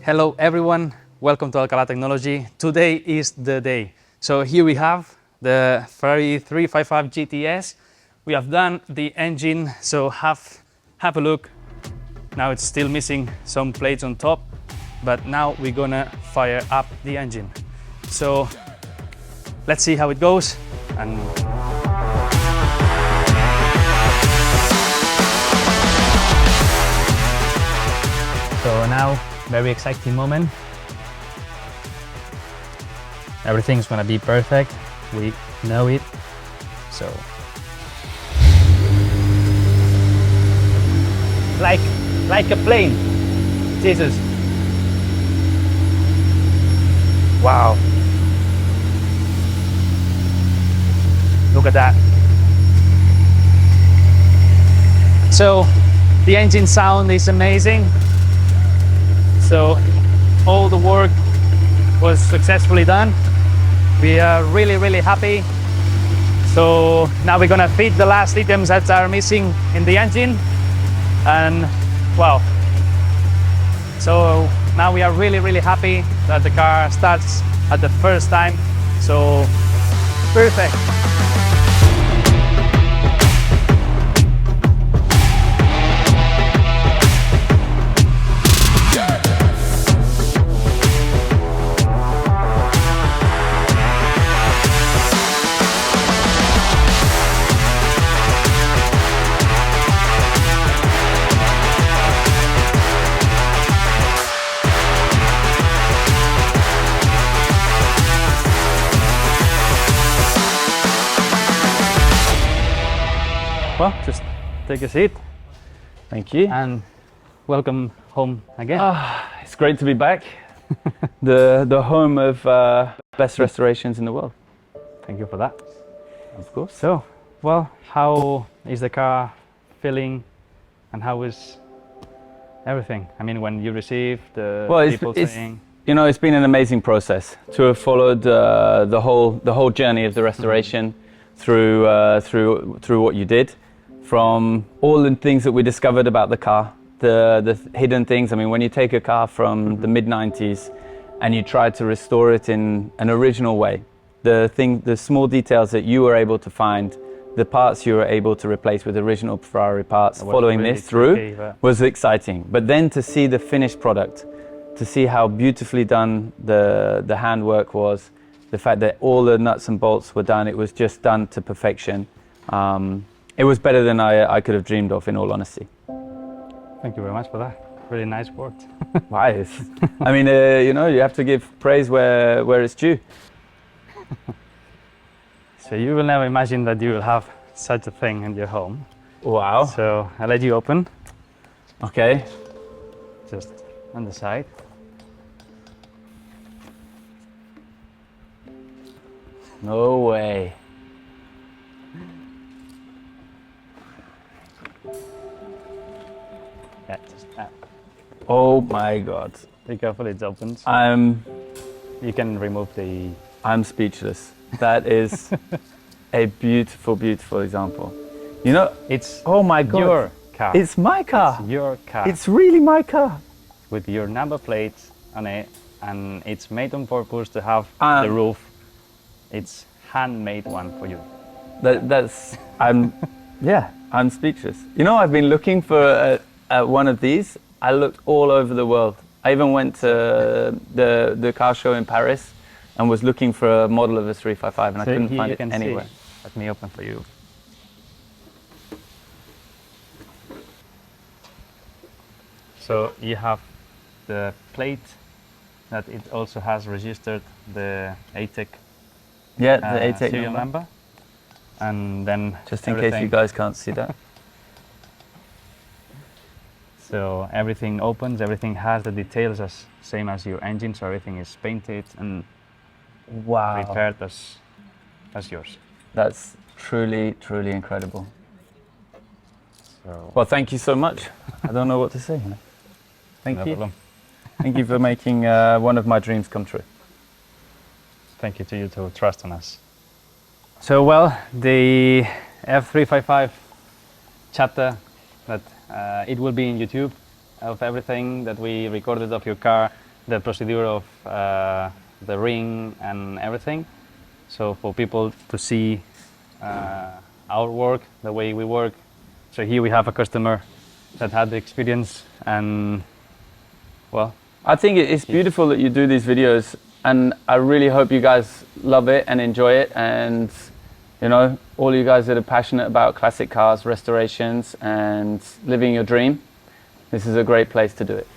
Hello everyone, welcome to Alcalá Technology. Today is the day. So here we have the Ferrari F355 GTS. We have done the engine, so have a look. Now it's still missing some plates on top, but now we're gonna fire up the engine. So let's see how it goes. And so now, very exciting moment. Everything's gonna be perfect. We know it. So, like a plane. Jesus. Wow. Look at that. So, the engine sound is amazing. So all the work was successfully done. We are really happy. So now we're gonna fit the last items that are missing in the engine, and wow. So now we are really happy that the car starts at the first time. So perfect. Well, just take a seat. Thank you. And welcome home again. It's great to be back. the home of best restorations in the world. Thank you for that. Of course. So, well, how is the car feeling, and how is everything? I mean, when you receive the people saying, you know, it's been an amazing process to have followed the whole journey of the restoration through what you did. From all the things that we discovered about the car, the hidden things. I mean, when you take a car from the mid-90s and you try to restore it in an original way, the small details that you were able to find, the parts you were able to replace with original Ferrari parts, following really this through, tricky, was exciting. But then to see the finished product, to see how beautifully done the handwork was, the fact that all the nuts and bolts were done, it was just done to perfection. It was better than I could have dreamed of, in all honesty. thank you very much for that. Really nice work. Why? I mean, you know, you have to give praise where it's due. So you will never imagine that you will have such a thing in your home. Wow. So I'll let you open, Okay. just on the side. No way. Yeah, just that. Oh my God. Be careful, it opens. I'm You can remove the... speechless. That is a beautiful example. You know, It's oh my God. your car. It's my car. It's your car. It's really my car. With your number plates on it, and it's made on purpose to have the Um, roof. It's handmade one for you. I'm speechless. You know, I've been looking for one of these. I looked all over the world. I even went to the car show in Paris and was looking for a model of a 355, and I couldn't find it anywhere. See. Let me open for you. So you have the plate that it also has registered the ATEC Yeah, the ATEC serial number. And then Just in case you guys can't see that. So everything opens, everything has the details as same as your engine, so everything is painted and Wow. repaired as yours. That's truly incredible. So Well, thank you so much. I don't know what to say. Thank no you. problem. Thank you for making one of my dreams come true. Thank you to you to trust on us. So well, the F355 chapter that it will be in YouTube of everything that we recorded of your car the procedure of the ring and everything. So for people to see our work, the way we work. So here we have a customer that had the experience, and well, I think it's beautiful that you do these videos, and I really hope you guys love it and enjoy it, and you know, all you guys that are passionate about classic cars, restorations and living your dream, this is a great place to do it.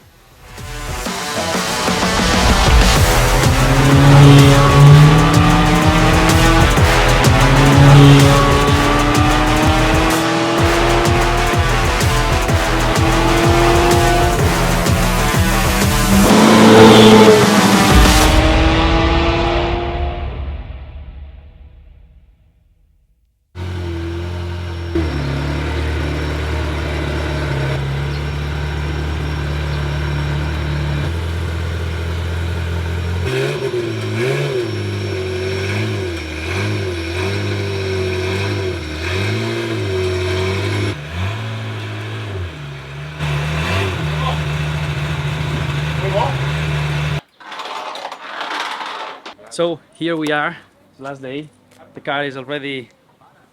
so here we are, last day. The car is already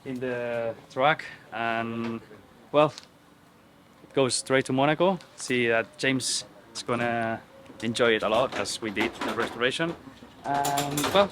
in the truck, and well, it goes straight to Monaco. See that James is gonna enjoy it a lot, as we did the restoration. And well,